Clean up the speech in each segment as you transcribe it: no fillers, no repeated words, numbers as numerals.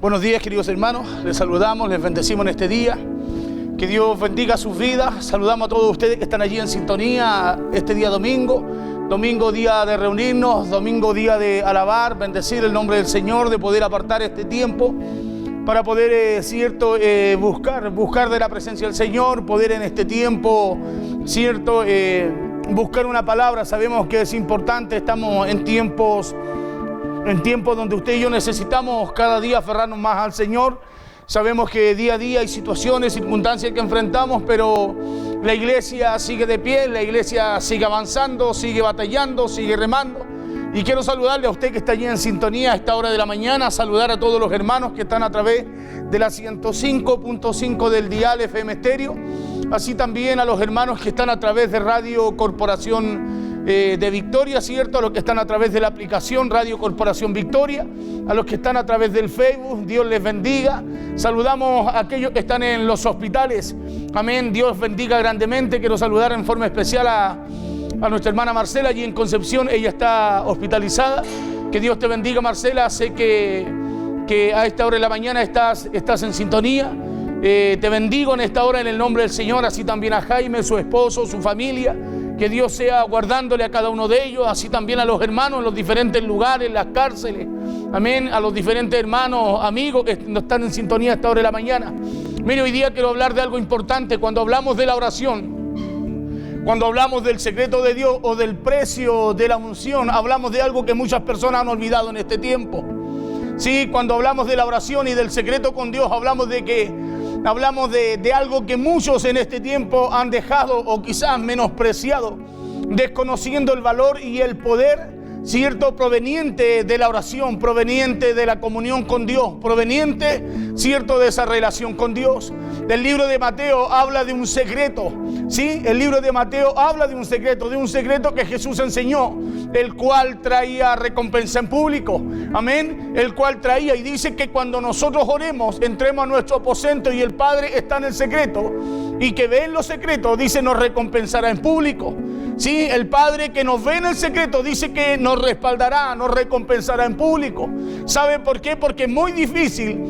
Buenos días, queridos hermanos, les saludamos, les bendecimos en este día. Que Dios bendiga sus vidas. Saludamos a todos ustedes que están allí en sintonía este día domingo. Domingo, día de reunirnos, domingo, día de alabar, bendecir el nombre del Señor, de poder apartar este tiempo para poder, buscar de la presencia del Señor, poder en este tiempo, buscar una palabra. Sabemos que es importante, estamos en tiempos donde usted y yo necesitamos cada día aferrarnos más al Señor. Sabemos que día a día hay situaciones, circunstancias que enfrentamos, pero la iglesia sigue de pie, la iglesia sigue avanzando, sigue batallando, sigue remando. Y quiero saludarle a usted que está allí en sintonía a esta hora de la mañana, saludar a todos los hermanos que están a través de la 105.5 del dial FM Estéreo, así también a los hermanos que están a través de Radio Corporación de Victoria, ¿cierto? A los que están a través de la aplicación Radio Corporación Victoria, a los que están a través del Facebook, Dios les bendiga. Saludamos a aquellos que están en los hospitales, amén, Dios bendiga grandemente. Quiero saludar en forma especial a nuestra hermana Marcela allí en Concepción, ella está hospitalizada. Que Dios te bendiga, Marcela, sé que a esta hora de la mañana estás en sintonía. Te bendigo en esta hora en el nombre del Señor, así también a Jaime, su esposo, su familia. Que Dios sea guardándole a cada uno de ellos, así también a los hermanos en los diferentes lugares, las cárceles, amén, a los diferentes hermanos, amigos que están en sintonía a esta hora de la mañana. Mire, hoy día quiero hablar de algo importante. Cuando hablamos de la oración, cuando hablamos del secreto de Dios o del precio de la unción, hablamos de algo que muchas personas han olvidado en este tiempo. Sí, cuando hablamos de la oración y del secreto con Dios, hablamos de algo que muchos en este tiempo han dejado o quizás menospreciado, desconociendo el valor y el poder, cierto, proveniente de la oración, proveniente de la comunión con Dios, proveniente, cierto, de esa relación con Dios. El libro de Mateo habla de un secreto, ¿sí? El libro de Mateo habla de un secreto que Jesús enseñó, el cual traía recompensa en público, amén, el cual traía, y dice que cuando nosotros oremos, entremos a nuestro aposento y el Padre está en el secreto, y que ve en los secretos, dice, nos recompensará en público. Sí, el Padre que nos ve en el secreto dice que nos respaldará, nos recompensará en público. ¿Sabe por qué? Porque es muy difícil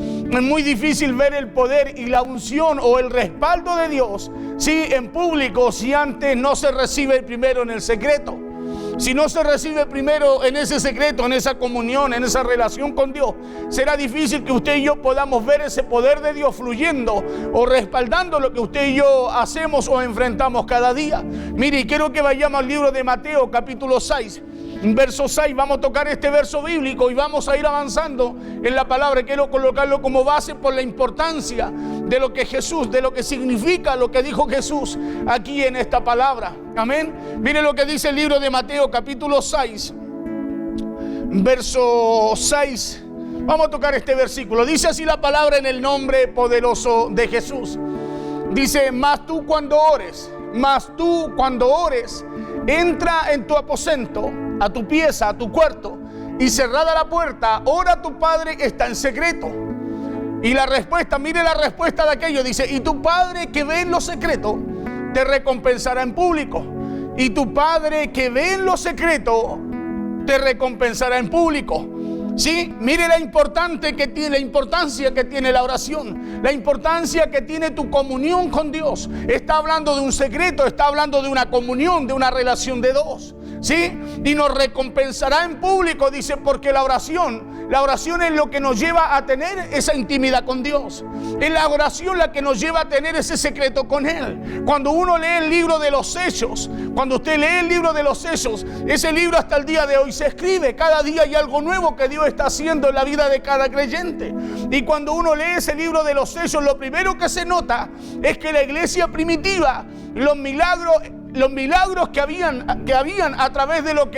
ver el poder y la unción o el respaldo de Dios, sí, en público, si antes no se recibe primero en el secreto. Si no se recibe primero en ese secreto, en esa comunión, en esa relación con Dios, será difícil que usted y yo podamos ver ese poder de Dios fluyendo o respaldando lo que usted y yo hacemos o enfrentamos cada día. Mire, quiero que vayamos al libro de Mateo, capítulo 6. Verso 6, vamos a tocar este verso bíblico y vamos a ir avanzando en la palabra. Quiero colocarlo como base por la importancia de lo que Jesús, de lo que significa lo que dijo Jesús aquí en esta palabra. Amén. Mire lo que dice el libro de Mateo, capítulo 6, verso 6. Vamos a tocar este versículo. Dice así la palabra en el nombre poderoso de Jesús. Dice, mas tú cuando ores, entra en tu aposento, a tu pieza, a tu cuarto, y cerrada la puerta, ora a tu Padre que está en secreto. Y la respuesta, mire la respuesta de aquello, dice, y tu Padre que ve en lo secreto, te recompensará en público. Y tu Padre que ve en lo secreto, te recompensará en público. Sí, mire la importancia que tiene la oración, la importancia que tiene tu comunión con Dios. Está hablando de un secreto, está hablando de una comunión, de una relación de dos. ¿Sí? Y nos recompensará en público, dice, porque la oración es lo que nos lleva a tener esa intimidad con Dios. Es la oración la que nos lleva a tener ese secreto con Él. Cuando uno lee el libro de los Hechos, cuando usted lee el libro de los Hechos, ese libro hasta el día de hoy se escribe. Cada día hay algo nuevo que Dios está haciendo en la vida de cada creyente. Y cuando uno lee ese libro de los Hechos, lo primero que se nota es que la iglesia primitiva, los milagros que habían a través de lo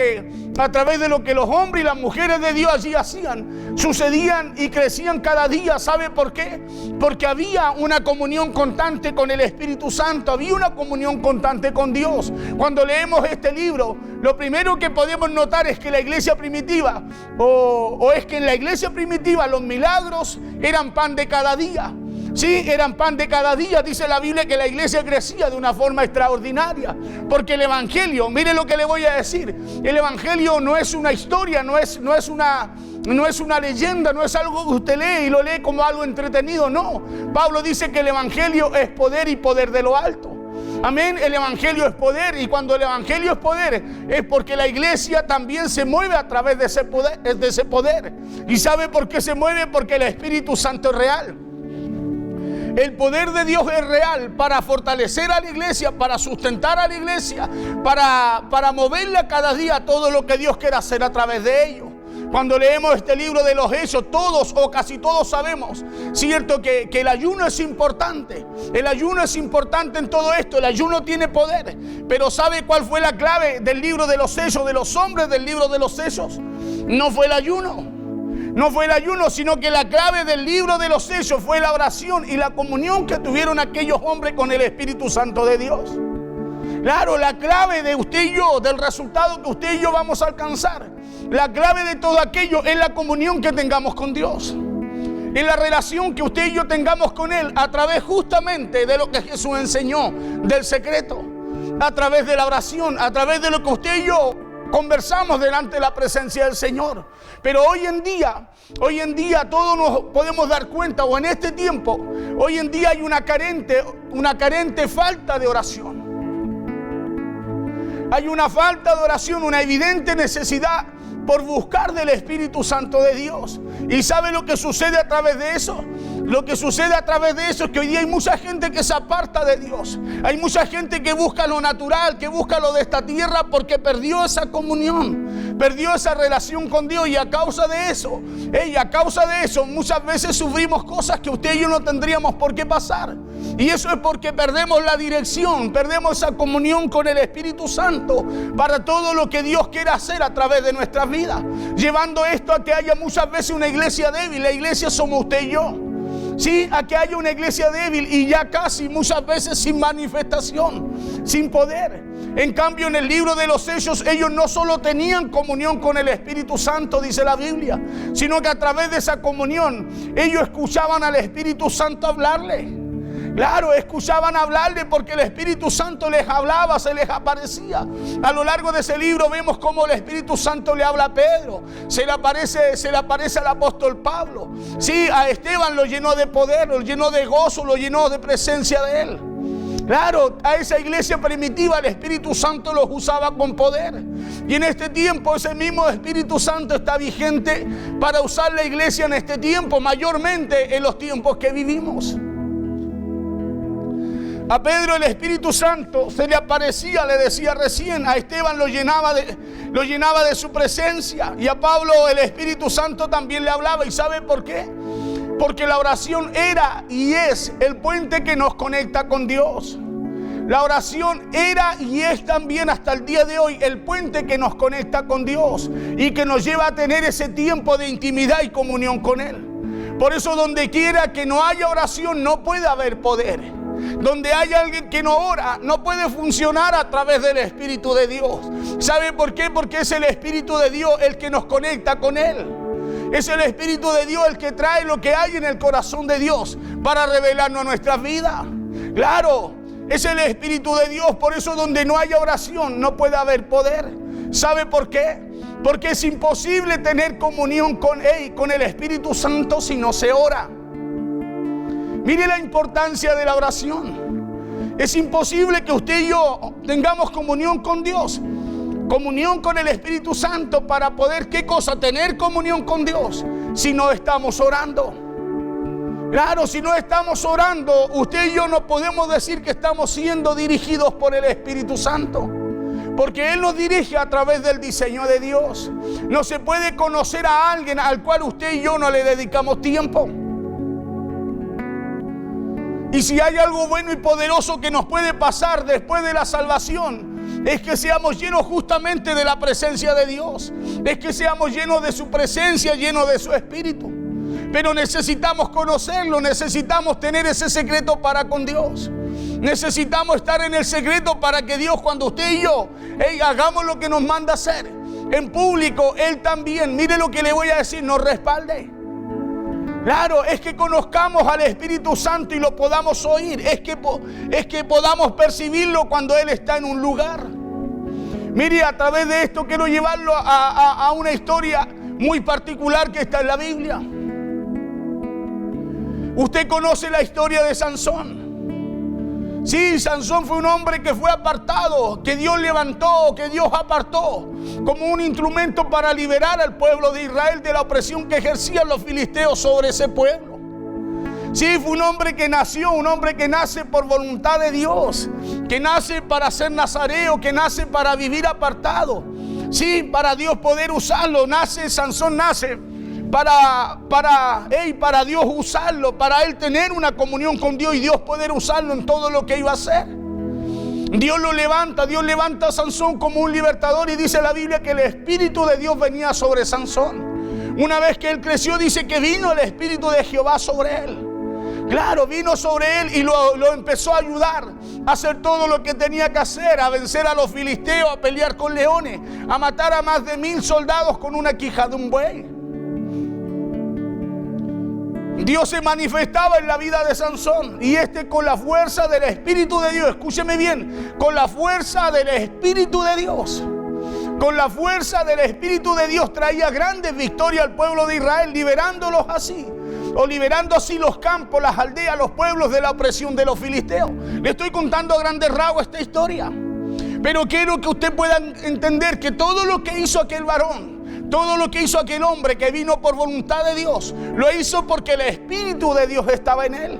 que los hombres y las mujeres de Dios allí hacían, sucedían y crecían cada día. ¿Sabe por qué? Porque había una comunión constante con el Espíritu Santo, había una comunión constante con Dios. Cuando leemos este libro, lo primero que podemos notar es que la iglesia primitiva, o es que en la iglesia primitiva los milagros eran pan de cada día. Sí, eran pan de cada día. Dice la Biblia que la iglesia crecía de una forma extraordinaria. Porque el evangelio, mire lo que le voy a decir. El evangelio no es una historia, no es una leyenda, no es algo que usted lee y lo lee como algo entretenido. No, Pablo dice que el evangelio es poder y poder de lo alto. Amén, el evangelio es poder, y cuando el evangelio es poder es porque la iglesia también se mueve a través de ese poder. ¿Y sabe por qué se mueve? Porque el Espíritu Santo es real. El poder de Dios es real para fortalecer a la iglesia, para sustentar a la iglesia, para moverla cada día a todo lo que Dios quiere hacer a través de ellos. Cuando leemos este libro de los Hechos, todos o casi todos sabemos, cierto, que el ayuno es importante. El ayuno es importante en todo esto. El ayuno tiene poder. Pero ¿sabe cuál fue la clave del libro de los Hechos, de los hombres del libro de los Hechos? No fue el ayuno. No fue el ayuno, sino que la clave del libro de los Hechos fue la oración y la comunión que tuvieron aquellos hombres con el Espíritu Santo de Dios. Claro, la clave de usted y yo, del resultado que usted y yo vamos a alcanzar, la clave de todo aquello es la comunión que tengamos con Dios. En la relación que usted y yo tengamos con Él a través justamente de lo que Jesús enseñó, del secreto, a través de la oración, a través de lo que usted y yo conversamos delante de la presencia del Señor. Pero hoy en día todos nos podemos dar cuenta, o en este tiempo, hoy en día hay una carente falta de oración. Hay una falta de oración, una evidente necesidad por buscar del Espíritu Santo de Dios. ¿Y sabe lo que sucede a través de eso? Lo que sucede a través de eso es que hoy día hay mucha gente que se aparta de Dios. Hay mucha gente que busca lo natural, que busca lo de esta tierra, porque perdió esa comunión, perdió esa relación con Dios. Y a causa de eso, muchas veces sufrimos cosas que usted y yo no tendríamos por qué pasar. Y eso es porque perdemos la dirección, perdemos esa comunión con el Espíritu Santo para todo lo que Dios quiere hacer a través de nuestras vidas. Llevando esto a que haya muchas veces una iglesia débil. La iglesia somos usted y yo. Sí, a que haya una iglesia débil y ya casi muchas veces sin manifestación, sin poder. En cambio, en el libro de los Hechos, ellos no solo tenían comunión con el Espíritu Santo, dice la Biblia, sino que a través de esa comunión ellos escuchaban al Espíritu Santo hablarle. Claro, escuchaban hablarle porque el Espíritu Santo les hablaba, se les aparecía. A lo largo de ese libro vemos cómo el Espíritu Santo le habla a Pedro, se le aparece al apóstol Pablo. Sí, a Esteban lo llenó de poder, lo llenó de gozo, lo llenó de presencia de él. Claro, a esa iglesia primitiva el Espíritu Santo los usaba con poder. Y en este tiempo ese mismo Espíritu Santo está vigente para usar la iglesia en este tiempo, mayormente en los tiempos que vivimos. A Pedro el Espíritu Santo se le aparecía, le decía recién. A Esteban lo llenaba de su presencia. Y a Pablo el Espíritu Santo también le hablaba. ¿Y sabe por qué? Porque la oración era y es el puente que nos conecta con Dios. La oración era y es también hasta el día de hoy el puente que nos conecta con Dios y que nos lleva a tener ese tiempo de intimidad y comunión con Él. Por eso donde quiera que no haya oración no puede haber poder. Donde hay alguien que no ora, no puede funcionar a través del Espíritu de Dios. ¿Sabe por qué? Porque es el Espíritu de Dios el que nos conecta con Él. Es el Espíritu de Dios el que trae lo que hay en el corazón de Dios para revelarnos nuestras vidas. Claro, es el Espíritu de Dios. Por eso donde no haya oración no puede haber poder. ¿Sabe por qué? Porque es imposible tener comunión con el Espíritu Santo si no se ora. Mire la importancia de la oración. Es imposible que usted y yo tengamos comunión con Dios, comunión con el Espíritu Santo, para poder, ¿qué cosa? Tener comunión con Dios si no estamos orando. Claro, si no estamos orando, usted y yo no podemos decir que estamos siendo dirigidos por el Espíritu Santo, porque Él nos dirige a través del diseño de Dios. No se puede conocer a alguien al cual usted y yo no le dedicamos tiempo. Y si hay algo bueno y poderoso que nos puede pasar después de la salvación, es que seamos llenos justamente de la presencia de Dios. Es que seamos llenos de su presencia, llenos de su Espíritu. Pero necesitamos conocerlo, necesitamos tener ese secreto para con Dios. Necesitamos estar en el secreto para que Dios, cuando usted y yo hagamos lo que nos manda hacer en público, Él también, mire lo que le voy a decir, nos respalde. Claro, es que conozcamos al Espíritu Santo y lo podamos oír. Es que podamos percibirlo cuando Él está en un lugar. Mire, a través de esto quiero llevarlo a una historia muy particular que está en la Biblia. Usted conoce la historia de Sansón. Sí, Sansón fue un hombre que fue apartado, que Dios levantó, que Dios apartó como un instrumento para liberar al pueblo de Israel de la opresión que ejercían los filisteos sobre ese pueblo. Sí, fue un hombre que nació, un hombre que nace por voluntad de Dios, que nace para ser nazareo, que nace para vivir apartado. Sí, para Dios poder usarlo. Sansón nace para Dios usarlo, para él tener una comunión con Dios y Dios poder usarlo en todo lo que iba a hacer. Dios levanta a Sansón como un libertador, y dice la Biblia que el Espíritu de Dios venía sobre Sansón. Una vez que él creció, dice que vino el Espíritu de Jehová sobre él. Claro, vino sobre él y lo empezó a ayudar a hacer todo lo que tenía que hacer, a vencer a los filisteos, a pelear con leones, a matar a más de 1000 soldados con una quija de un buey. Dios se manifestaba en la vida de Sansón, y con la fuerza del Espíritu de Dios, escúcheme bien, con la fuerza del Espíritu de Dios, con la fuerza del Espíritu de Dios traía grandes victorias al pueblo de Israel, liberando así los campos, las aldeas, los pueblos de la opresión de los filisteos. Le estoy contando a grandes rasgos esta historia, pero quiero que usted pueda entender que todo lo que hizo aquel varón, todo lo que hizo aquel hombre que vino por voluntad de Dios, lo hizo porque el Espíritu de Dios estaba en él.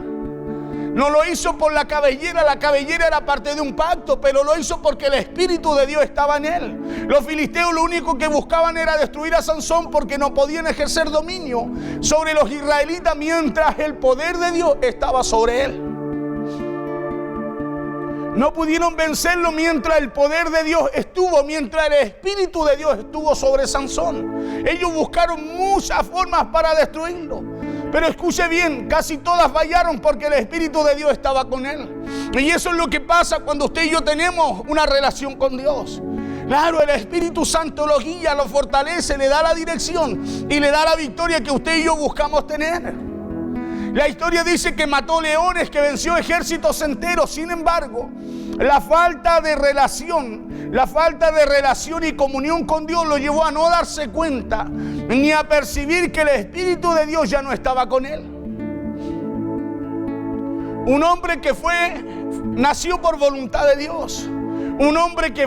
No lo hizo por la cabellera era parte de un pacto, pero lo hizo porque el Espíritu de Dios estaba en él. Los filisteos lo único que buscaban era destruir a Sansón porque no podían ejercer dominio sobre los israelitas mientras el poder de Dios estaba sobre él. No pudieron vencerlo mientras el poder de Dios mientras el Espíritu de Dios estuvo sobre Sansón. Ellos buscaron muchas formas para destruirlo, pero escuche bien, casi todas fallaron porque el Espíritu de Dios estaba con él. Y eso es lo que pasa cuando usted y yo tenemos una relación con Dios. Claro, el Espíritu Santo lo guía, lo fortalece, le da la dirección y le da la victoria que usted y yo buscamos tener. La historia dice que mató leones, que venció ejércitos enteros. Sin embargo, la falta de relación y comunión con Dios lo llevó a no darse cuenta ni a percibir que el Espíritu de Dios ya no estaba con él. Un hombre que nació por voluntad de Dios. Un hombre que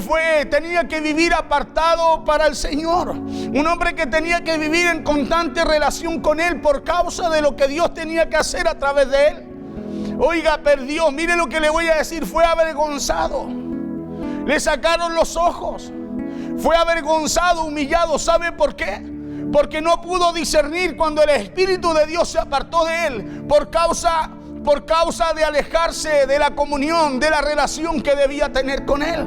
tenía que vivir apartado para el Señor. Un hombre que tenía que vivir en constante relación con Él por causa de lo que Dios tenía que hacer a través de Él. Oiga, perdió, mire lo que le voy a decir, fue avergonzado. Le sacaron los ojos. Fue avergonzado, humillado. ¿Sabe por qué? Porque no pudo discernir cuando el Espíritu de Dios se apartó de Él por causa de alejarse de la comunión, de la relación que debía tener con Él.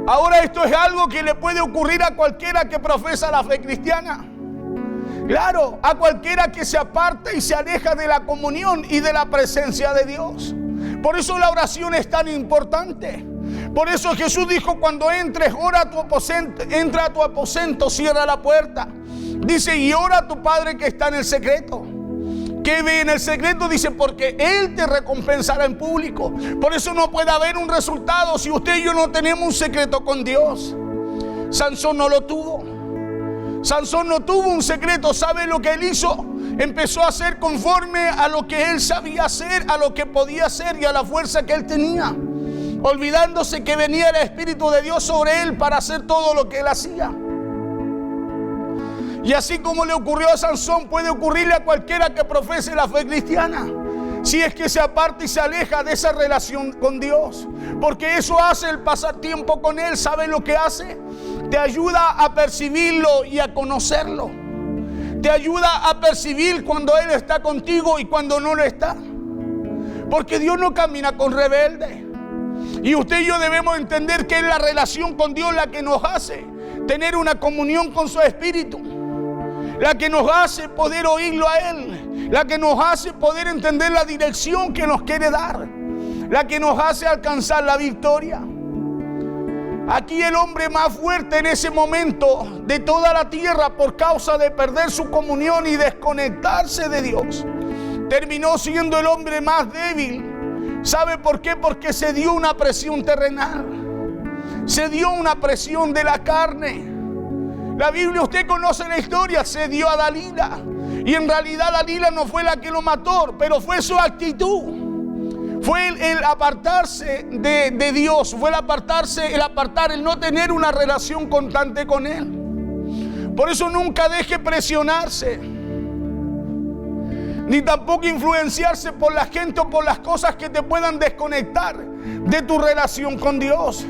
Ahora esto es algo que le puede ocurrir a cualquiera que profesa la fe cristiana. Claro, a cualquiera que se aparta y se aleja de la comunión y de la presencia de Dios. Por eso la oración es tan importante. Por eso Jesús dijo: cuando entres, entra a tu aposento, cierra la puerta. Dice: y ora a tu Padre que está en el secreto. ¿Qué ve en el secreto? Dice: porque Él te recompensará en público. Por eso no puede haber un resultado si usted y yo no tenemos un secreto con Dios. Sansón no lo tuvo. Sansón no tuvo un secreto. ¿Sabe lo que él hizo? Empezó a hacer conforme a lo que él sabía hacer, a lo que podía hacer y a la fuerza que él tenía, olvidándose que venía el Espíritu de Dios sobre él para hacer todo lo que él hacía. Y así como le ocurrió a Sansón, puede ocurrirle a cualquiera que profese la fe cristiana, si es que se aparta y se aleja de esa relación con Dios. Porque eso hace el pasar tiempo con Él. ¿Sabe lo que hace? Te ayuda a percibirlo y a conocerlo. Te ayuda a percibir cuando Él está contigo y cuando no lo está. Porque Dios no camina con rebeldes. Y usted y yo debemos entender que es la relación con Dios la que nos hace tener una comunión con su Espíritu, la que nos hace poder oírlo a Él, la que nos hace poder entender la dirección que nos quiere dar, la que nos hace alcanzar la victoria. Aquí el hombre más fuerte en ese momento de toda la tierra, por causa de perder su comunión y desconectarse de Dios, terminó siendo el hombre más débil. ¿Sabe por qué? Porque se dio una presión terrenal, se dio una presión de la carne. La Biblia, usted conoce la historia, se dio a Dalila, y en realidad Dalila no fue la que lo mató, pero fue su actitud. Fue el apartarse de Dios, fue el no tener una relación constante con Él. Por eso nunca deje presionarse, ni tampoco influenciarse por la gente o por las cosas que te puedan desconectar de tu relación con Dios,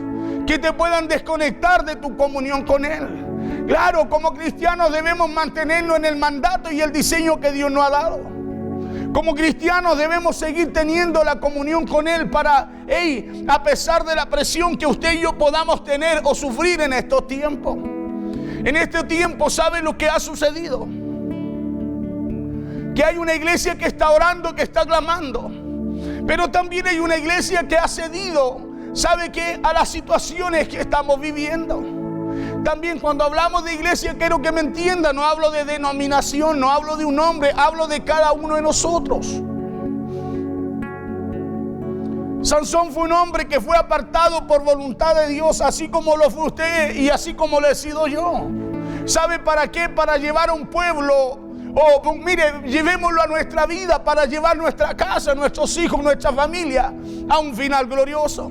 que te puedan desconectar de tu comunión con Él. Claro, como cristianos debemos mantenernos en el mandato y el diseño que Dios nos ha dado. Como cristianos debemos seguir teniendo la comunión con Él para, a pesar de la presión que usted y yo podamos tener o sufrir en estos tiempos. En este tiempo, ¿sabe lo que ha sucedido? Que hay una iglesia que está orando, que está clamando, pero también hay una iglesia que ha cedido, ¿sabe qué? A las situaciones que estamos viviendo. También cuando hablamos de iglesia, quiero que me entiendan, no hablo de denominación, no hablo de un hombre, hablo de cada uno de nosotros. Sansón fue un hombre que fue apartado por voluntad de Dios, así como lo fue usted y así como lo he sido yo. ¿Sabe para qué? Para llevar a un pueblo, mire, llevémoslo a nuestra vida, para llevar nuestra casa, nuestros hijos, nuestra familia a un final glorioso.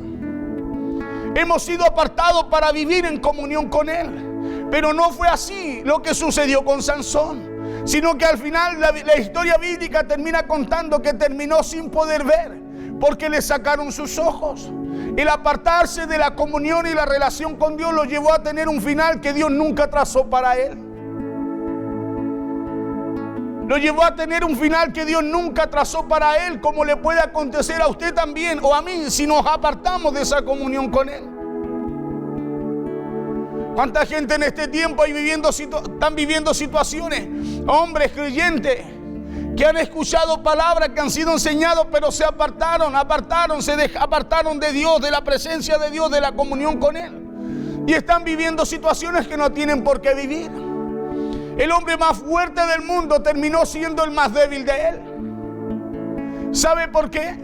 Hemos sido apartados para vivir en comunión con Él. Pero no fue así lo que sucedió con Sansón, sino que al final la historia bíblica termina contando que terminó sin poder ver, porque le sacaron sus ojos. El apartarse de la comunión y la relación con Dios lo llevó a tener un final que Dios nunca trazó para él. Lo llevó a tener un final que Dios nunca trazó para él, como le puede acontecer a usted también o a mí si nos apartamos de esa comunión con Él. ¿Cuánta gente en este tiempo están viviendo situaciones? Hombres creyentes que han escuchado palabras, que han sido enseñados, pero se apartaron de Dios, de la presencia de Dios, de la comunión con Él. Y están viviendo situaciones que no tienen por qué vivir. El hombre más fuerte del mundo terminó siendo el más débil de él. ¿Sabe por qué?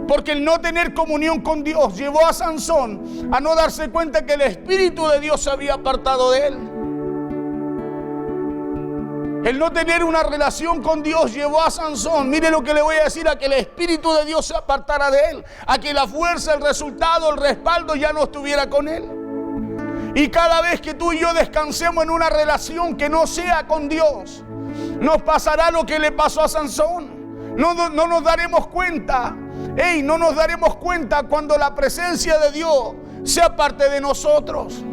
Porque el no tener comunión con Dios llevó a Sansón a no darse cuenta que el Espíritu de Dios se había apartado de él. El no tener una relación con Dios llevó a Sansón, mire lo que le voy a decir, a que el Espíritu de Dios se apartara de él, a que la fuerza, el resultado, el respaldo ya no estuviera con él. Y cada vez que tú y yo descansemos en una relación que no sea con Dios, nos pasará lo que le pasó a Sansón. No nos daremos cuenta, no nos daremos cuenta cuando la presencia de Dios sea parte de nosotros.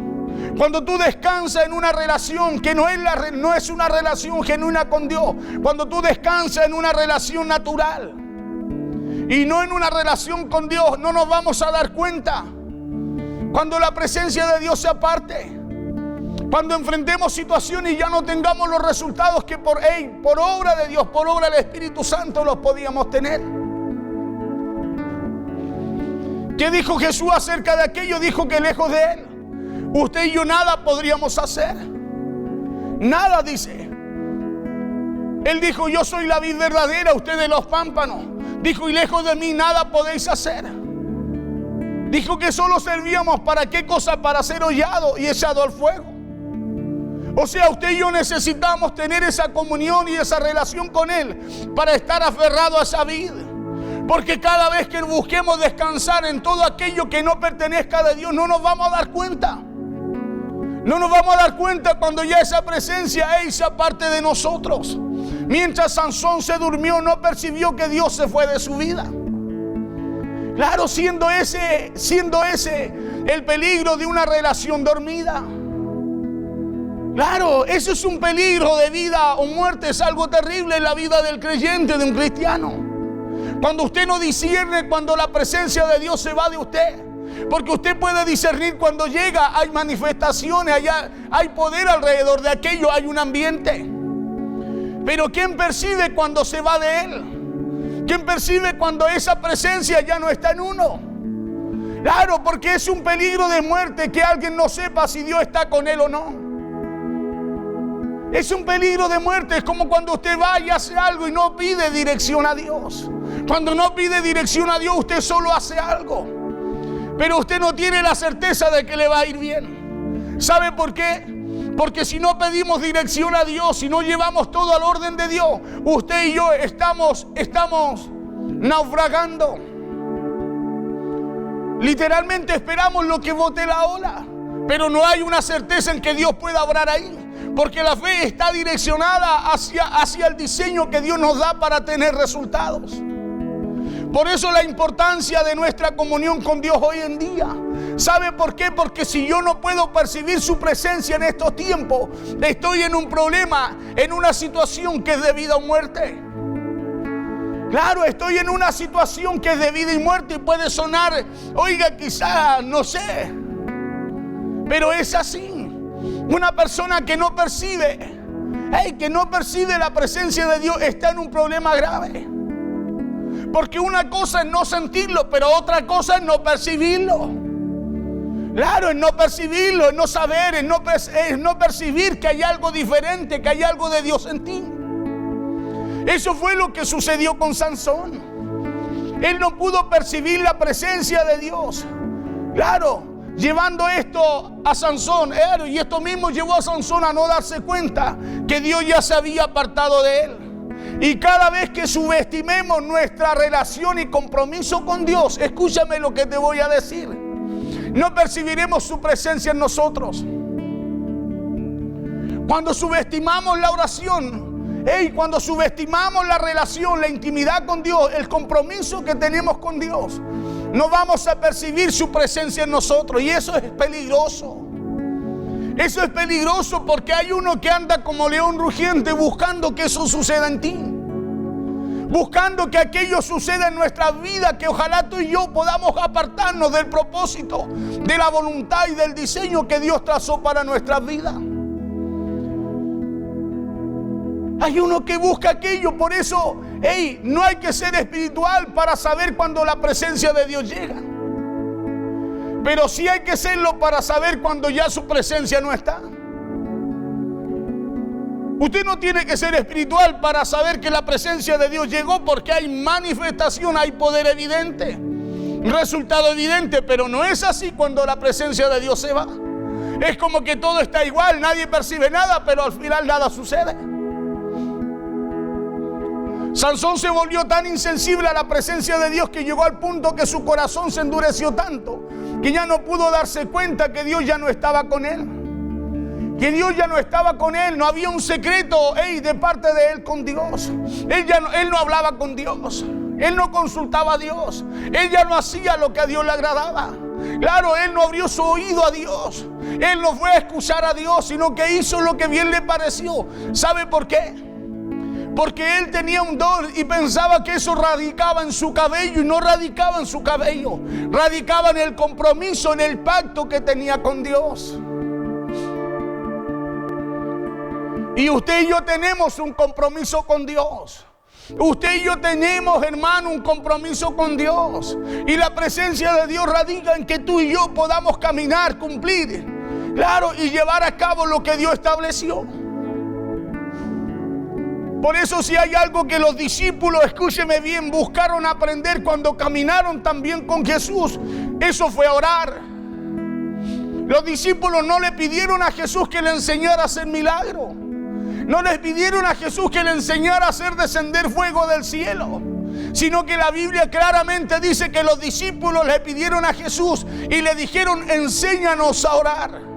Cuando tú descansas en una relación que no es una relación genuina con Dios, cuando tú descansas en una relación natural y no en una relación con Dios, no nos vamos a dar cuenta. Cuando la presencia de Dios se aparte, cuando enfrentemos situaciones y ya no tengamos los resultados que por obra de Dios, por obra del Espíritu Santo los podíamos tener. ¿Qué dijo Jesús acerca de aquello? Dijo que lejos de Él, usted y yo nada podríamos hacer. Nada, dice. Él dijo, yo soy la vid verdadera, ustedes los pámpanos. Dijo, y lejos de mí nada podéis hacer. Dijo que solo servíamos para qué cosa, para ser hollado y echado al fuego. O sea, usted y yo necesitamos tener esa comunión y esa relación con Él para estar aferrado a esa vida. Porque cada vez que busquemos descansar en todo aquello que no pertenezca a Dios, no nos vamos a dar cuenta. No nos vamos a dar cuenta cuando ya esa presencia sea parte de nosotros. Mientras Sansón se durmió, no percibió que Dios se fue de su vida. Claro, siendo ese el peligro de una relación dormida. Claro, eso es un peligro de vida o muerte, es algo terrible en la vida del creyente, de un cristiano. Cuando usted no discierne, cuando la presencia de Dios se va de usted. Porque usted puede discernir cuando llega, hay manifestaciones, hay poder alrededor de aquello, hay un ambiente. Pero ¿quién percibe cuando se va de Él? ¿Quién percibe cuando esa presencia ya no está en uno? Claro, porque es un peligro de muerte que alguien no sepa si Dios está con él o no. Es un peligro de muerte. Es como cuando usted va y hace algo y no pide dirección a Dios. Cuando no pide dirección a Dios, usted solo hace algo, pero usted no tiene la certeza de que le va a ir bien. ¿Sabe por qué? Porque si no pedimos dirección a Dios, si no llevamos todo al orden de Dios, usted y yo estamos naufragando. Literalmente esperamos lo que bote la ola, pero no hay una certeza en que Dios pueda obrar ahí. Porque la fe está direccionada hacia el diseño que Dios nos da para tener resultados. Por eso la importancia de nuestra comunión con Dios hoy en día. ¿Sabe por qué? Porque si yo no puedo percibir su presencia en estos tiempos, estoy en un problema, en una situación que es de vida o muerte. Claro, estoy en una situación que es de vida y muerte y puede sonar, oiga, quizá, no sé, pero es así. Una persona que no percibe, que no percibe la presencia de Dios está en un problema grave. Porque una cosa es no sentirlo, pero otra cosa es no percibirlo. Claro, es no percibirlo, es no saber, es no percibir que hay algo diferente, que hay algo de Dios en ti. Eso fue lo que sucedió con Sansón. Él no pudo percibir la presencia de Dios. Claro, llevando esto a Sansón, y esto mismo llevó a Sansón a no darse cuenta que Dios ya se había apartado de él. Y cada vez que subestimemos nuestra relación y compromiso con Dios, escúchame lo que te voy a decir, no percibiremos su presencia en nosotros. Cuando subestimamos la oración, cuando subestimamos la relación, la intimidad con Dios, el compromiso que tenemos con Dios, no vamos a percibir su presencia en nosotros. Y eso es peligroso. Eso es peligroso porque hay uno que anda como león rugiente buscando que eso suceda en ti, buscando que aquello suceda en nuestra vida, que ojalá tú y yo podamos apartarnos del propósito, de la voluntad y del diseño que Dios trazó para nuestras vidas. Hay uno que busca aquello. Por eso, no hay que ser espiritual para saber cuando la presencia de Dios llega, pero sí hay que serlo para saber cuando ya su presencia no está. Usted no tiene que ser espiritual para saber que la presencia de Dios llegó, porque hay manifestación, hay poder evidente, resultado evidente, pero no es así cuando la presencia de Dios se va. Es como que todo está igual, nadie percibe nada, pero al final nada sucede. Sansón se volvió tan insensible a la presencia de Dios que llegó al punto que su corazón se endureció tanto que ya no pudo darse cuenta que Dios ya no estaba con él. Que Dios ya no estaba con él. No había un secreto de parte de él con Dios. Él no hablaba con Dios. Él no consultaba a Dios. Él ya no hacía lo que a Dios le agradaba. Claro, él no abrió su oído a Dios. Él no fue a escuchar a Dios, sino que hizo lo que bien le pareció. ¿Sabe por qué? Porque él tenía un don y pensaba que eso radicaba en su cabello, y no radicaba en su cabello, radicaba en el compromiso, en el pacto que tenía con Dios. Y usted y yo tenemos un compromiso con Dios. Usted y yo tenemos, hermano, un compromiso con Dios. Y la presencia de Dios radica en que tú y yo podamos caminar, cumplir, claro, y llevar a cabo lo que Dios estableció. Por eso, si hay algo que los discípulos, escúcheme bien, buscaron aprender cuando caminaron también con Jesús, eso fue orar. Los discípulos no le pidieron a Jesús que le enseñara a hacer milagros. No les pidieron a Jesús que le enseñara a hacer descender fuego del cielo, sino que la Biblia claramente dice que los discípulos le pidieron a Jesús y le dijeron: enséñanos a orar.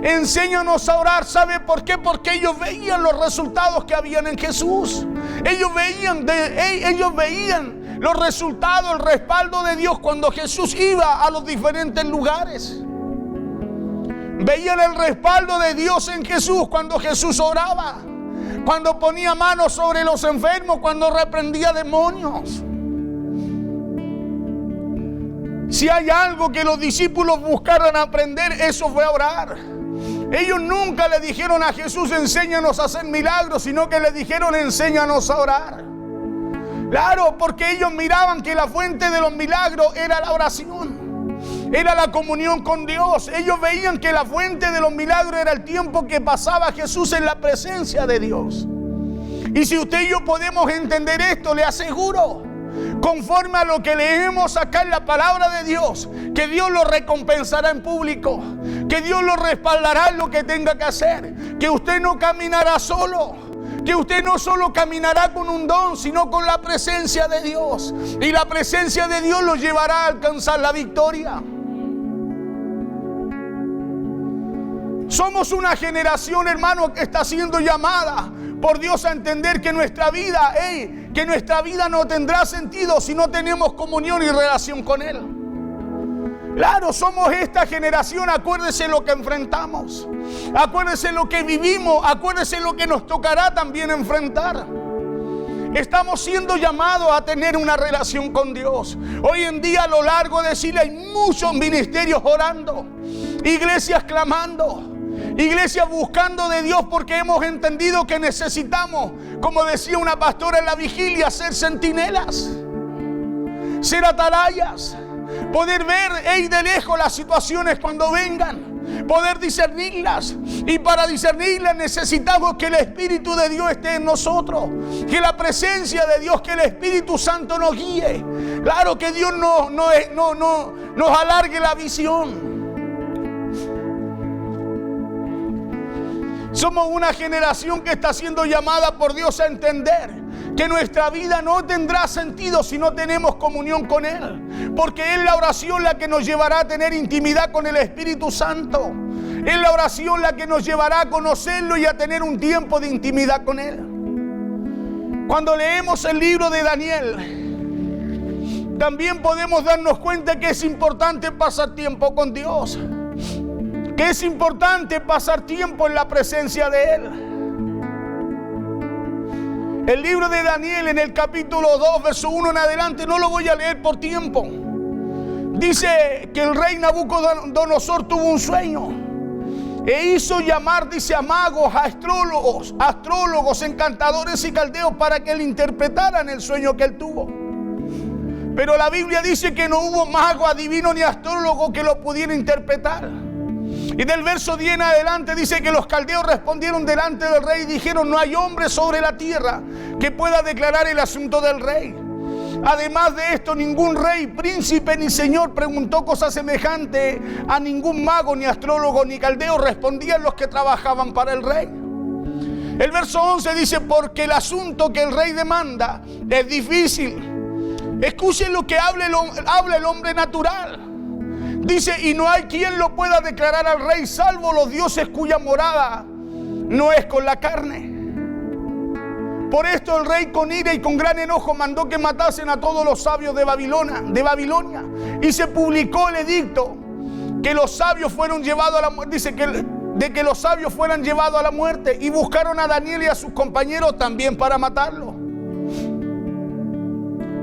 Enséñanos a orar. ¿Sabe por qué? Porque ellos veían los resultados que habían en Jesús. Ellos veían los resultados, el respaldo de Dios cuando Jesús iba a los diferentes lugares. Veían el respaldo de Dios en Jesús cuando Jesús oraba, cuando ponía manos sobre los enfermos, cuando reprendía demonios. Si hay algo que los discípulos buscaron aprender, eso fue orar. Ellos nunca le dijeron a Jesús: enséñanos a hacer milagros, sino que le dijeron: enséñanos a orar. Claro, porque ellos miraban que la fuente de los milagros era la oración. Era la comunión con Dios. Ellos veían que la fuente de los milagros era el tiempo que pasaba Jesús en la presencia de Dios. Y si usted y yo podemos entender esto, le aseguro, conforme a lo que leemos acá en la palabra de Dios, que Dios lo recompensará en público, que Dios lo respaldará en lo que tenga que hacer, que usted no caminará solo, que usted no solo caminará con un don, sino con la presencia de Dios, y la presencia de Dios lo llevará a alcanzar la victoria. Somos una generación, hermano, que está siendo llamada por Dios a entender que nuestra vida, que nuestra vida no tendrá sentido si no tenemos comunión y relación con Él. Claro, somos esta generación. Acuérdese lo que enfrentamos, acuérdese lo que vivimos, acuérdese lo que nos tocará también enfrentar. Estamos siendo llamados a tener una relación con Dios. Hoy en día, a lo largo de Chile, hay muchos ministerios orando, iglesias clamando, iglesias buscando de Dios, porque hemos entendido que necesitamos, como decía una pastora en la vigilia, ser centinelas, ser atalayas, poder ver de lejos las situaciones cuando vengan, poder discernirlas. Y para discernirlas necesitamos que el Espíritu de Dios esté en nosotros, que la presencia de Dios, que el Espíritu Santo nos guíe. Claro, que Dios nos alargue la visión. Somos una generación que está siendo llamada por Dios a entender que nuestra vida no tendrá sentido si no tenemos comunión con Él, porque es la oración la que nos llevará a tener intimidad con el Espíritu Santo. Es la oración la que nos llevará a conocerlo y a tener un tiempo de intimidad con Él. Cuando leemos el libro de Daniel, también podemos darnos cuenta que es importante pasar tiempo con Dios, que es importante pasar tiempo en la presencia de Él. El libro de Daniel, en el capítulo 2, verso 1 en adelante, no lo voy a leer por tiempo. Dice que el rey Nabucodonosor tuvo un sueño e hizo llamar, dice, a magos, a astrólogos, encantadores y caldeos para que le interpretaran el sueño que él tuvo. Pero la Biblia dice que no hubo mago, adivino ni astrólogo que lo pudiera interpretar. Y del verso 10 en adelante dice que los caldeos respondieron delante del rey y dijeron: no hay hombre sobre la tierra que pueda declarar el asunto del rey. Además de esto, ningún rey, príncipe ni señor preguntó cosa semejante a ningún mago, ni astrólogo, ni caldeo. Respondían los que trabajaban para el rey. El verso 11 dice: porque el asunto que el rey demanda es difícil. Escuchen lo que habla el hombre natural. Dice: y no hay quien lo pueda declarar al rey, salvo los dioses cuya morada no es con la carne. Por esto el rey, con ira y con gran enojo, mandó que matasen a todos los sabios de Babilonia. Y se publicó el edicto que los sabios fueron llevados a la muerte. Dice que los sabios fueran llevados a la muerte. Y buscaron a Daniel y a sus compañeros también para matarlo.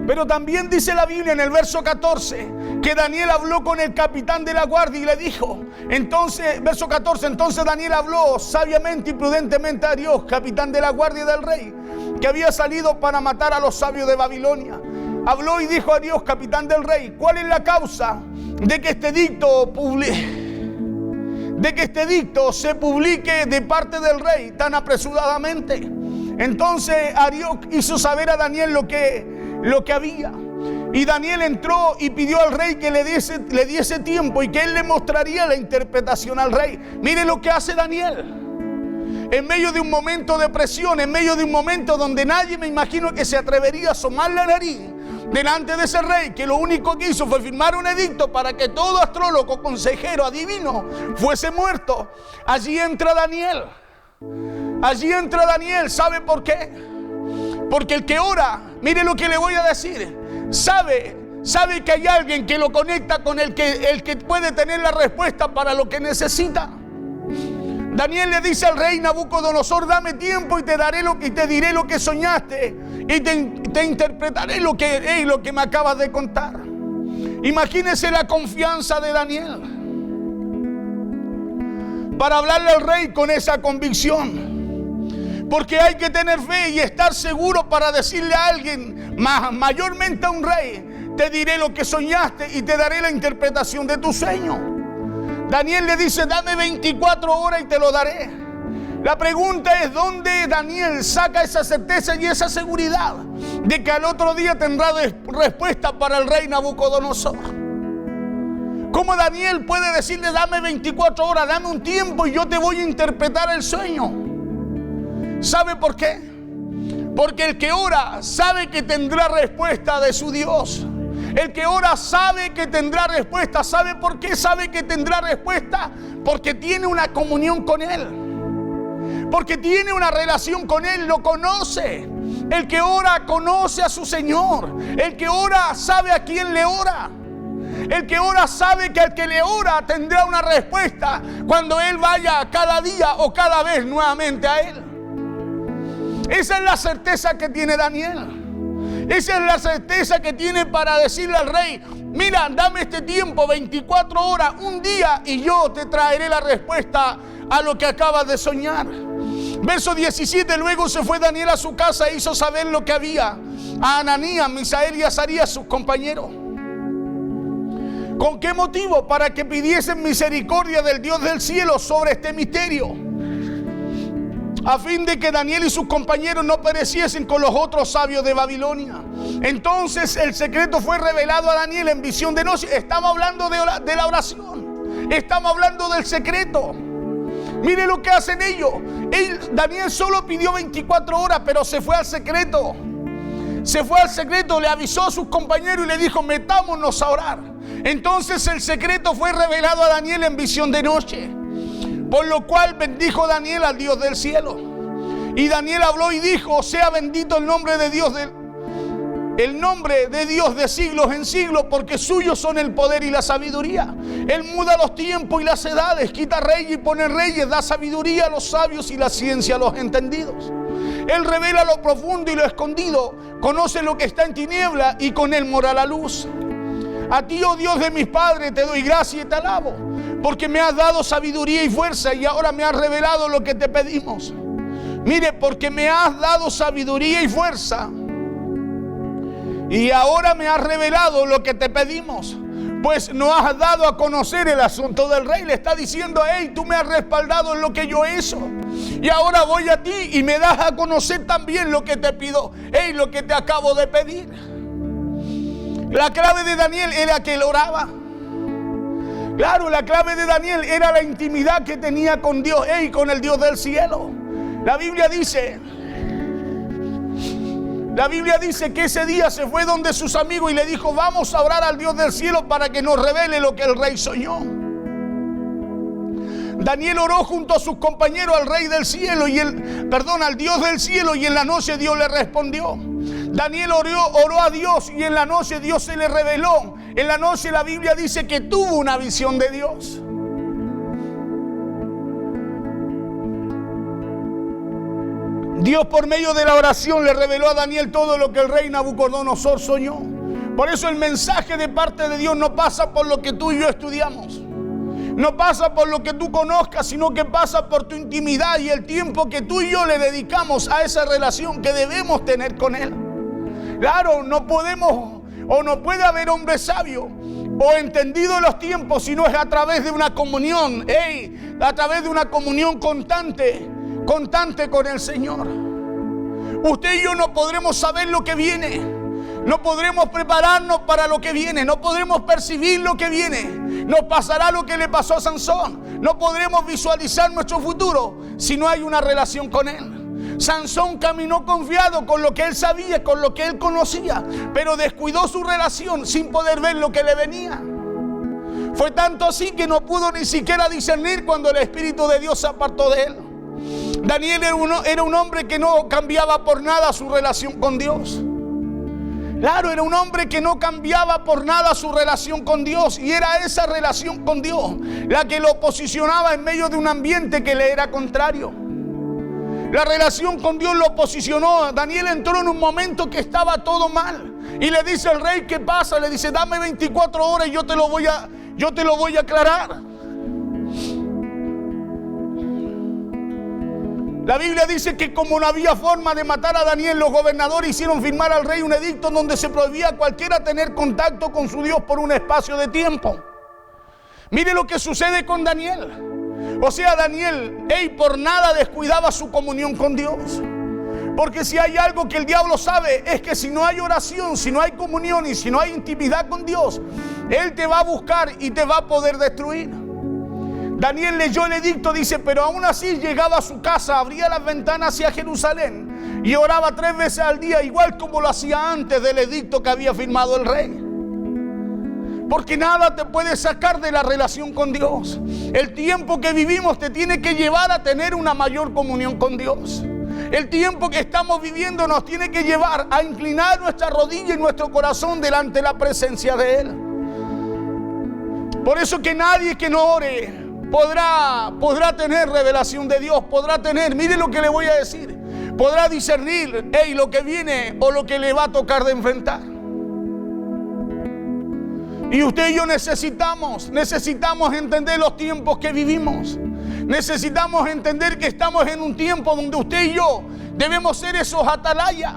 Pero también dice la Biblia en el verso 14 que Daniel habló con el capitán de la guardia y le dijo, verso 14, entonces Daniel habló sabiamente y prudentemente a Dios, capitán de la guardia del rey, que había salido para matar a los sabios de Babilonia. Habló y dijo a Dios, capitán del rey: ¿cuál es la causa de que este edicto se publique de parte del rey tan apresuradamente? Entonces Arioc hizo saber a Daniel lo que había. Y Daniel entró y pidió al rey que le diese tiempo y que él le mostraría la interpretación al rey. Mire lo que hace Daniel. En medio de un momento de presión, en medio de un momento donde nadie, me imagino, que se atrevería a asomar la nariz delante de ese rey, que lo único que hizo fue firmar un edicto para que todo astrólogo, consejero, adivino fuese muerto. Allí entra Daniel. ¿Sabe por qué? Porque el que ora, mire lo que le voy a decir, sabe que hay alguien que lo conecta con el que puede tener la respuesta para lo que necesita. Daniel le dice al rey Nabucodonosor: dame tiempo y te diré lo que soñaste y te interpretaré lo que me acabas de contar. Imagínese la confianza de Daniel para hablarle al rey con esa convicción. Porque hay que tener fe y estar seguro para decirle a alguien, mayormente a un rey, te diré lo que soñaste y te daré la interpretación de tu sueño. Daniel le dice, dame 24 horas y te lo daré. La pregunta es, ¿dónde Daniel saca esa certeza y esa seguridad de que al otro día tendrá respuesta para el rey Nabucodonosor? ¿Cómo Daniel puede decirle, dame 24 horas, dame un tiempo y yo te voy a interpretar el sueño? ¿Sabe por qué? Porque el que ora sabe que tendrá respuesta de su Dios. El que ora sabe que tendrá respuesta. ¿Sabe por qué sabe que tendrá respuesta? Porque tiene una comunión con Él. Porque tiene una relación con Él, lo conoce. El que ora conoce a su Señor. El que ora sabe a quién le ora. El que ora sabe que al que le ora tendrá una respuesta cuando Él vaya cada día o cada vez nuevamente a Él. Esa es la certeza que tiene Daniel. Esa es la certeza que tiene para decirle al rey, mira, dame este tiempo, 24 horas, un día, y yo te traeré la respuesta a lo que acabas de soñar. Verso 17, luego se fue Daniel a su casa e hizo saber lo que había a Ananías, Misael y Azarías, sus compañeros. ¿Con qué motivo? Para que pidiesen misericordia del Dios del cielo sobre este misterio, a fin de que Daniel y sus compañeros no pereciesen con los otros sabios de Babilonia. Entonces el secreto fue revelado a Daniel en visión de noche. Estamos hablando de la oración. Estamos hablando del secreto. Mire lo que hacen ellos. Daniel solo pidió 24 horas, pero se fue al secreto. Se fue al secreto, le avisó a sus compañeros y le dijo, metámonos a orar. Entonces el secreto fue revelado a Daniel en visión de noche. Por lo cual bendijo Daniel al Dios del cielo. Y Daniel habló y dijo, sea bendito el nombre de Dios de siglos en siglos, porque suyos son el poder y la sabiduría. Él muda los tiempos y las edades, quita reyes y pone reyes, da sabiduría a los sabios y la ciencia a los entendidos. Él revela lo profundo y lo escondido, conoce lo que está en tiniebla y con él mora la luz. A ti, oh Dios de mis padres, te doy gracia y te alabo, porque me has dado sabiduría y fuerza y ahora me has revelado lo que te pedimos. Mire, porque me has dado sabiduría y fuerza y ahora me has revelado lo que te pedimos, pues nos has dado a conocer el asunto del rey. Le está diciendo, hey, tú me has respaldado en lo que yo he hecho y ahora voy a ti y me das a conocer también lo que te pido, hey, lo que te acabo de pedir. La clave de Daniel era que él oraba. Claro, la clave de Daniel era la intimidad que tenía con Dios y con el Dios del cielo. La Biblia dice que ese día se fue donde sus amigos y le dijo, vamos a orar al Dios del cielo para que nos revele lo que el rey soñó. Daniel oró junto a sus compañeros al rey del cielo al Dios del cielo, y en la noche Dios le respondió. Daniel oró a Dios y en la noche Dios se le reveló. En la noche la Biblia dice que tuvo una visión de Dios. Dios por medio de la oración le reveló a Daniel todo lo que el rey Nabucodonosor soñó. Por eso el mensaje de parte de Dios no pasa por lo que tú y yo estudiamos. No pasa por lo que tú conozcas, sino que pasa por tu intimidad y el tiempo que tú y yo le dedicamos a esa relación que debemos tener con Él. Claro, no podemos o no puede haber hombre sabio o entendido los tiempos si no es a través de una comunión, a través de una comunión constante con el Señor. Usted y yo no podremos saber lo que viene. No podremos prepararnos para lo que viene. No podremos percibir lo que viene. Nos pasará lo que le pasó a Sansón. No podremos visualizar nuestro futuro si no hay una relación con Él. Sansón caminó confiado con lo que él sabía, con lo que él conocía, pero descuidó su relación sin poder ver lo que le venía. Fue tanto así que no pudo ni siquiera discernir cuando el Espíritu de Dios se apartó de él. Daniel era un hombre que no cambiaba por nada su relación con Dios. Claro, era un hombre que no cambiaba por nada su relación con Dios, y era esa relación con Dios la que lo posicionaba en medio de un ambiente que le era contrario. La relación con Dios lo posicionó. Daniel entró en un momento que estaba todo mal y le dice al rey, ¿qué pasa? Le dice, dame 24 horas y yo te lo voy a aclarar. La Biblia dice que como no había forma de matar a Daniel, los gobernadores hicieron firmar al rey un edicto donde se prohibía a cualquiera tener contacto con su Dios por un espacio de tiempo. Mire lo que sucede con Daniel. O sea, Daniel, por nada descuidaba su comunión con Dios. Porque si hay algo que el diablo sabe, es que si no hay oración, si no hay comunión y si no hay intimidad con Dios, él te va a buscar y te va a poder destruir. Daniel leyó el edicto, dice, pero aún así llegaba a su casa, abría las ventanas hacia Jerusalén y oraba 3 veces al día, igual como lo hacía antes del edicto que había firmado el rey. Porque nada te puede sacar de la relación con Dios. El tiempo que vivimos te tiene que llevar a tener una mayor comunión con Dios. El tiempo que estamos viviendo nos tiene que llevar a inclinar nuestra rodilla y nuestro corazón delante de la presencia de Él. Por eso que nadie que no ore podrá tener revelación de Dios, podrá tener, mire lo que le voy a decir, podrá discernir lo que viene o lo que le va a tocar de enfrentar. Y usted y yo necesitamos entender los tiempos que vivimos. Necesitamos entender que estamos en un tiempo donde usted y yo debemos ser esos atalayas,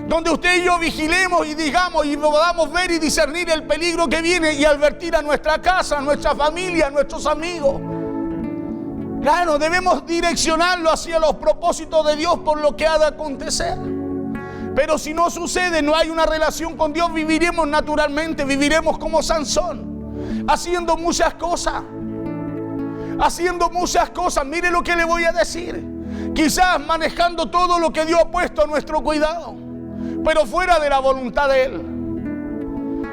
donde usted y yo vigilemos y digamos y podamos ver y discernir el peligro que viene y advertir a nuestra casa, a nuestra familia, a nuestros amigos. Claro, debemos direccionarlo hacia los propósitos de Dios por lo que ha de acontecer. Pero si no sucede, no hay una relación con Dios, viviremos naturalmente, viviremos como Sansón, haciendo muchas cosas. Mire lo que le voy a decir. Quizás manejando todo lo que Dios ha puesto a nuestro cuidado, pero fuera de la voluntad de Él.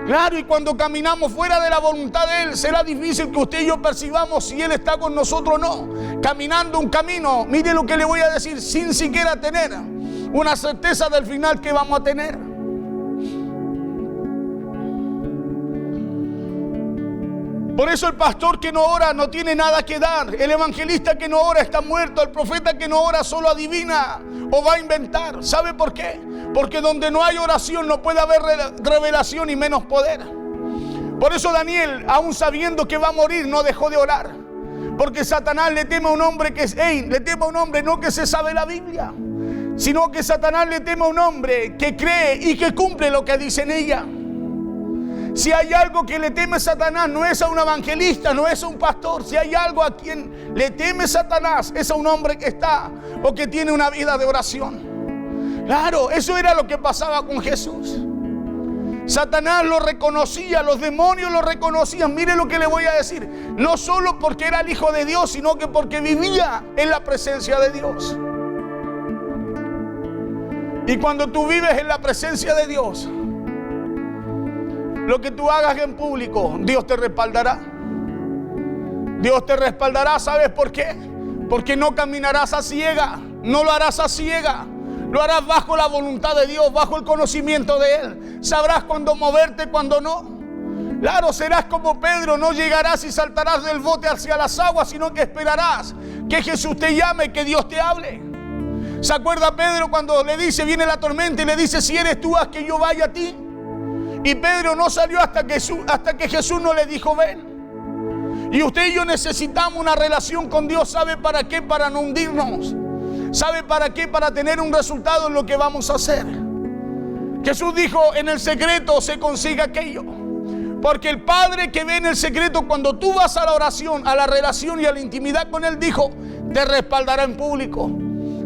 Claro, y cuando caminamos fuera de la voluntad de Él, será difícil que usted y yo percibamos si Él está con nosotros o no. Caminando un camino, mire lo que le voy a decir, sin siquiera tener una certeza del final que vamos a tener. Por eso el pastor que no ora no tiene nada que dar. El evangelista que no ora está muerto. El profeta que no ora solo adivina o va a inventar. ¿Sabe por qué? Porque donde no hay oración no puede haber revelación y menos poder. Por eso Daniel, aún sabiendo que va a morir, no dejó de orar. Porque Satanás le teme a un hombre le teme a un hombre no que se sabe la Biblia, sino que Satanás le teme a un hombre que cree y que cumple lo que dice en ella. Si hay algo que le teme Satanás, no es a un evangelista, no es a un pastor. Si hay algo a quien le teme Satanás, es a un hombre que está o que tiene una vida de oración. Claro, eso era lo que pasaba con Jesús. Satanás lo reconocía, los demonios lo reconocían. Mire lo que le voy a decir. No solo porque era el Hijo de Dios, sino que porque vivía en la presencia de Dios. Y cuando tú vives en la presencia de Dios, lo que tú hagas en público, Dios te respaldará. Dios te respaldará, ¿sabes por qué? Porque no caminarás a ciega, no lo harás a ciega. Lo harás bajo la voluntad de Dios, bajo el conocimiento de Él. Sabrás cuándo moverte, cuándo no. Claro, serás como Pedro, no llegarás y saltarás del bote hacia las aguas, sino que esperarás que Jesús te llame, que Dios te hable. ¿Se acuerda Pedro cuando le dice, viene la tormenta y le dice, si eres tú, haz que yo vaya a ti? Y Pedro no salió hasta que Jesús no le dijo, ven. Y usted y yo necesitamos una relación con Dios. ¿Sabe para qué? Para no hundirnos. ¿Sabe para qué? Para tener un resultado en lo que vamos a hacer. Jesús dijo, en el secreto se consigue aquello. Porque el Padre que ve en el secreto, cuando tú vas a la oración, a la relación y a la intimidad con Él, dijo, te respaldará en público.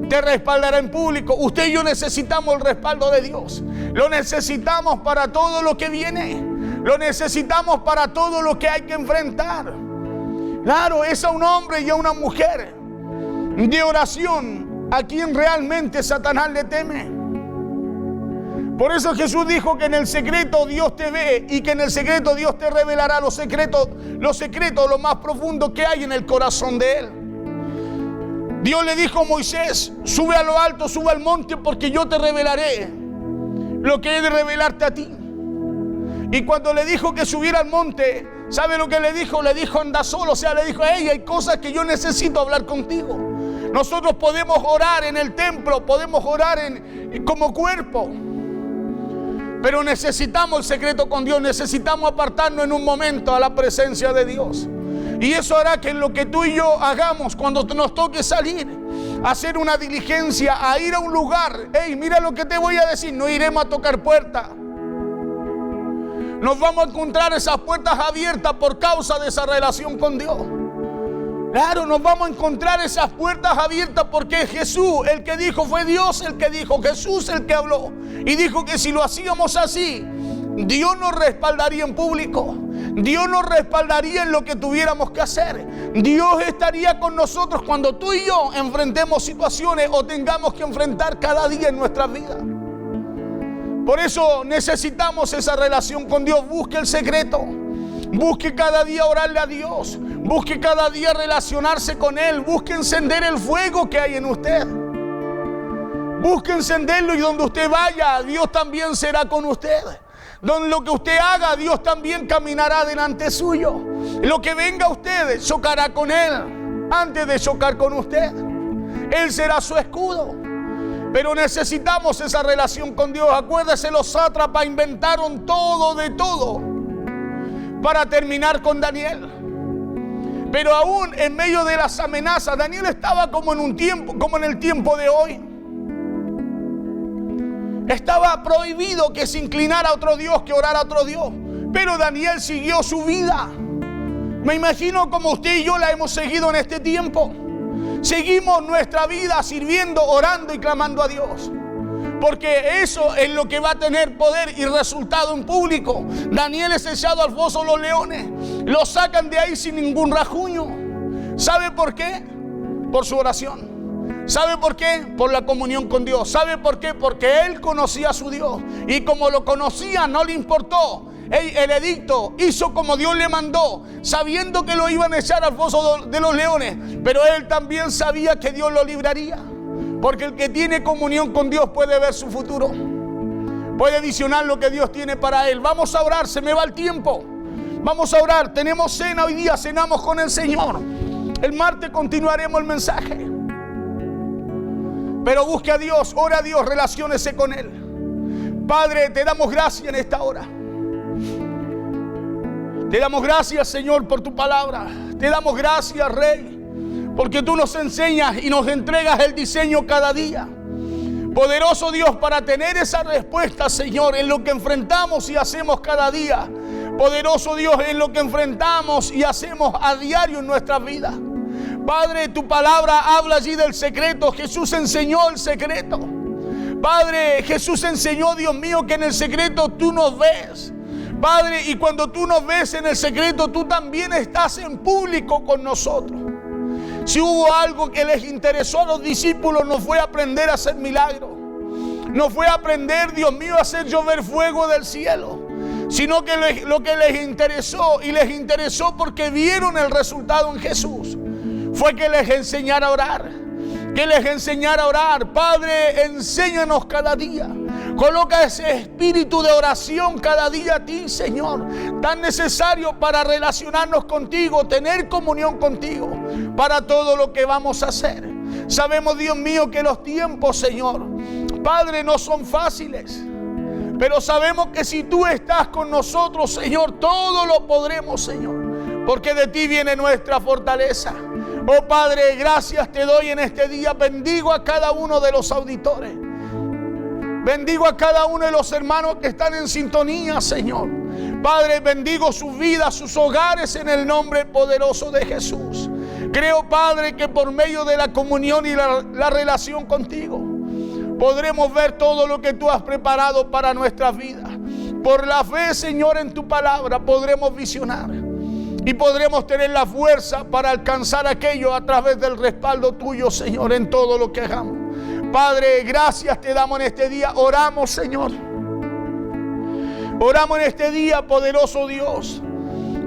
Te respaldará en público. Usted y yo necesitamos el respaldo de Dios. Lo necesitamos para todo lo que viene. Lo necesitamos para todo lo que hay que enfrentar. Claro, es a un hombre y a una mujer de oración a quien realmente Satanás le teme. Por eso Jesús dijo que en el secreto Dios te ve y que en el secreto Dios te revelará los secretos, lo más profundo que hay en el corazón de Él. Dios le dijo a Moisés, sube a lo alto, sube al monte, porque yo te revelaré lo que he de revelarte a ti. Y cuando le dijo que subiera al monte, ¿sabe lo que le dijo? Le dijo, anda solo. O sea, le dijo, hey, hay cosas que yo necesito hablar contigo. Nosotros podemos orar en el templo, podemos orar como cuerpo, pero necesitamos el secreto con Dios. Necesitamos apartarnos en un momento a la presencia de Dios. Y eso hará que lo que tú y yo hagamos cuando nos toque salir, a hacer una diligencia, a ir a un lugar. Hey, mira lo que te voy a decir, no iremos a tocar puertas. Nos vamos a encontrar esas puertas abiertas por causa de esa relación con Dios. Claro, nos vamos a encontrar esas puertas abiertas porque Jesús, el que dijo, fue Dios el que dijo, Jesús el que habló. Y dijo que si lo hacíamos así, Dios nos respaldaría en público. Dios nos respaldaría en lo que tuviéramos que hacer. Dios estaría con nosotros cuando tú y yo enfrentemos situaciones o tengamos que enfrentar cada día en nuestras vidas. Por eso necesitamos esa relación con Dios. Busque el secreto. Busque cada día orarle a Dios. Busque cada día relacionarse con Él. Busque encender el fuego que hay en usted. Busque encenderlo y donde usted vaya, Dios también será con usted. Donde lo que usted haga, Dios también caminará delante suyo. Lo que venga a usted, chocará con Él antes de chocar con usted. Él será su escudo. Pero necesitamos esa relación con Dios. Acuérdese, los sátrapas inventaron todo de todo para terminar con Daniel. Pero aún en medio de las amenazas, Daniel estaba como en el tiempo de hoy. Estaba prohibido que se inclinara a otro Dios, que orara a otro Dios. Pero Daniel siguió su vida. Me imagino como usted y yo la hemos seguido en este tiempo. Seguimos nuestra vida sirviendo, orando y clamando a Dios. Porque eso es lo que va a tener poder y resultado en público. Daniel es echado al foso de los leones. Lo sacan de ahí sin ningún rajuño. ¿Sabe por qué? Por su oración. ¿Sabe por qué? Por la comunión con Dios. ¿Sabe por qué? Porque él conocía a su Dios. Y como lo conocía, no le importó. El edicto hizo como Dios le mandó, sabiendo que lo iban a echar al foso de los leones. Pero él también sabía que Dios lo libraría. Porque el que tiene comunión con Dios puede ver su futuro. Puede visionar lo que Dios tiene para él. Vamos a orar, se me va el tiempo. Vamos a orar, tenemos cena hoy día, cenamos con el Señor. El martes continuaremos el mensaje. Pero busque a Dios, ora a Dios, relaciónese con Él. Padre, te damos gracias en esta hora. Te damos gracias, Señor, por tu palabra. Te damos gracias, Rey, porque tú nos enseñas y nos entregas el diseño cada día. Poderoso Dios, para tener esa respuesta, Señor, en lo que enfrentamos y hacemos cada día. Poderoso Dios, en lo que enfrentamos y hacemos a diario en nuestras vidas. Padre, tu palabra habla allí del secreto. Jesús enseñó el secreto. Padre, Jesús enseñó, Dios mío, que en el secreto tú nos ves. Padre, y cuando tú nos ves en el secreto, tú también estás en público con nosotros. Si hubo algo que les interesó a los discípulos, no fue aprender a hacer milagros. No fue aprender, Dios mío, a hacer llover fuego del cielo. Sino que lo que les interesó, y les interesó porque vieron el resultado en Jesús, fue que les enseñara a orar. Que les enseñara a orar. Padre, enséñanos cada día. Coloca ese espíritu de oración cada día a ti, Señor, tan necesario para relacionarnos contigo, tener comunión contigo, para todo lo que vamos a hacer. Sabemos, Dios mío, que los tiempos, Señor, Padre, no son fáciles, pero sabemos que si tú estás con nosotros, Señor, todo lo podremos, Señor, porque de ti viene nuestra fortaleza. Oh Padre, gracias te doy en este día. Bendigo a cada uno de los auditores. Bendigo a cada uno de los hermanos que están en sintonía, Señor. Padre, bendigo sus vidas, sus hogares en el nombre poderoso de Jesús. Creo, Padre, que por medio de la comunión y la relación contigo podremos ver todo lo que tú has preparado para nuestras vidas. Por la fe, Señor, en tu palabra podremos visionar y podremos tener la fuerza para alcanzar aquello a través del respaldo tuyo, Señor, en todo lo que hagamos. Padre, gracias te damos en este día. Oramos, Señor. Oramos en este día, poderoso Dios.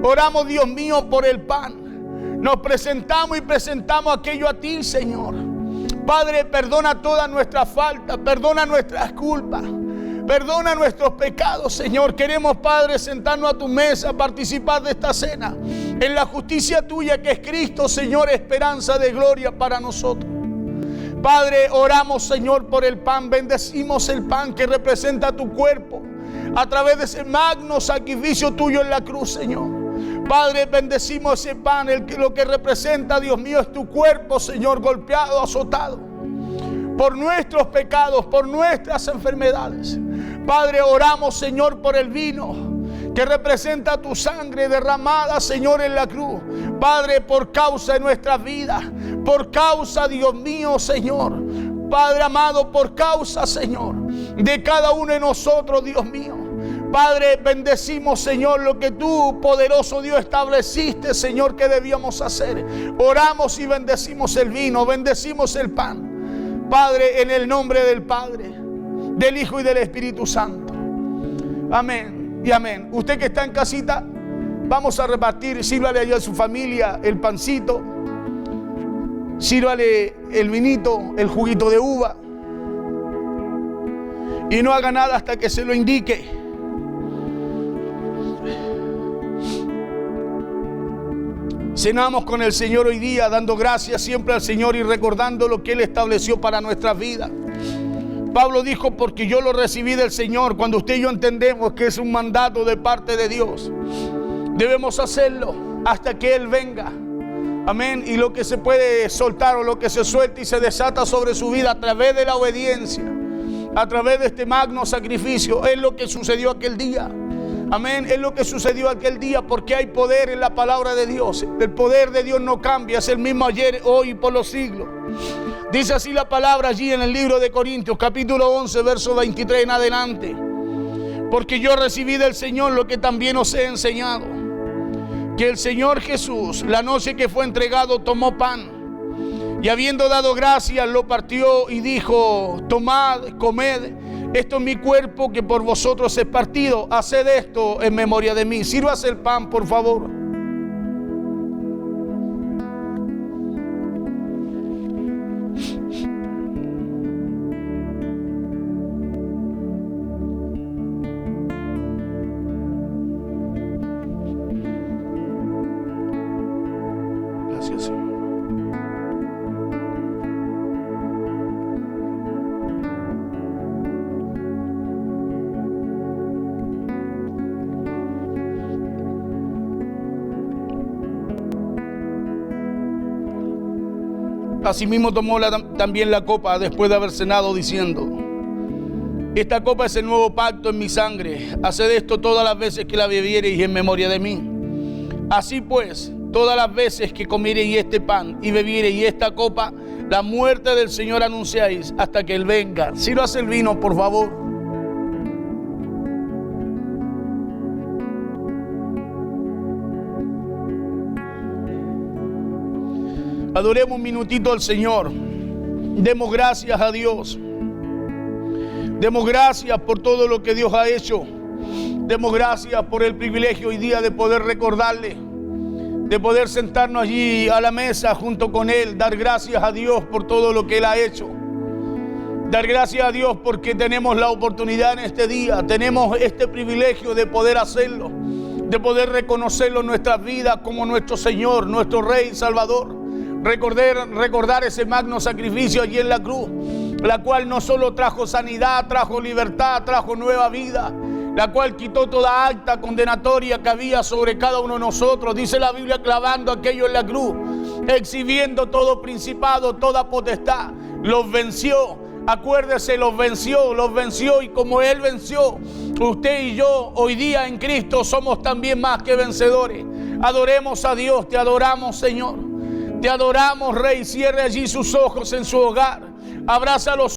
Oramos, Dios mío, por el pan. Nos presentamos y presentamos aquello a ti, Señor. Padre, perdona todas nuestras faltas, perdona nuestras culpas, perdona nuestros pecados, Señor. Queremos, Padre, sentarnos a tu mesa, participar de esta cena en la justicia tuya que es Cristo, Señor, esperanza de gloria para nosotros. Padre, oramos, Señor, por el pan. Bendecimos el pan que representa tu cuerpo a través de ese magno sacrificio tuyo en la cruz, Señor. Padre, bendecimos ese pan, lo que representa, Dios mío, es tu cuerpo, Señor, golpeado, azotado por nuestros pecados, por nuestras enfermedades. Padre, oramos, Señor, por el vino que representa tu sangre derramada, Señor, en la cruz. Padre, por causa de nuestra vida, por causa, Dios mío, Señor, Padre amado, por causa, Señor, de cada uno de nosotros, Dios mío. Padre, bendecimos, Señor, lo que tú, poderoso Dios, estableciste, Señor, que debíamos hacer. Oramos y bendecimos el vino, bendecimos el pan. Padre, en el nombre del Padre, del Hijo y del Espíritu Santo. Amén y amén. Usted que está en casita, vamos a repartir, sírvale allá a su familia el pancito, sírvale el vinito, el juguito de uva, y no haga nada hasta que se lo indique. Cenamos con el Señor hoy día, dando gracias siempre al Señor y recordando lo que Él estableció para nuestras vidas. Pablo dijo, porque yo lo recibí del Señor. Cuando usted y yo entendemos que es un mandato de parte de Dios, debemos hacerlo hasta que Él venga. Amén. Y lo que se puede soltar o lo que se suelta y se desata sobre su vida a través de la obediencia, a través de este magno sacrificio, es lo que sucedió aquel día. Amén, es lo que sucedió aquel día, porque hay poder en la palabra de Dios. El poder de Dios no cambia, es el mismo ayer, hoy y por los siglos. Dice así la palabra allí en el libro de Corintios, capítulo 11, verso 23 en adelante. Porque yo recibí del Señor lo que también os he enseñado, que el Señor Jesús, la noche que fue entregado, tomó pan, y habiendo dado gracias, lo partió y dijo, tomad, comed, esto es mi cuerpo que por vosotros es partido. Haced esto en memoria de mí. Sírvase el pan, por favor. Gracias, Señor. Asimismo tomó también la copa después de haber cenado, diciendo, esta copa es el nuevo pacto en mi sangre. Haced esto todas las veces que la bebiereis en memoria de mí. Así pues, todas las veces que comiereis este pan y bebiereis esta copa, la muerte del Señor anunciáis hasta que Él venga. Sírvase el vino, por favor. Adoremos un minutito al Señor. Demos gracias a Dios. Demos gracias por todo lo que Dios ha hecho. Demos gracias por el privilegio hoy día de poder recordarle, de poder sentarnos allí a la mesa junto con Él. Dar gracias a Dios por todo lo que Él ha hecho. Dar gracias a Dios porque tenemos la oportunidad en este día. Tenemos este privilegio de poder hacerlo, de poder reconocerlo en nuestras vidas como nuestro Señor, nuestro Rey, Salvador. Recordar ese magno sacrificio allí en la cruz, la cual no solo trajo sanidad, trajo libertad, trajo nueva vida, la cual quitó toda acta condenatoria que había sobre cada uno de nosotros. Dice la Biblia, clavando aquello en la cruz, exhibiendo todo principado, toda potestad, los venció. Acuérdese, los venció, y como Él venció, usted y yo hoy día en Cristo somos también más que vencedores. Adoremos a Dios, te adoramos, Señor. Te adoramos, Rey. Cierre allí sus ojos en su hogar. Abraza los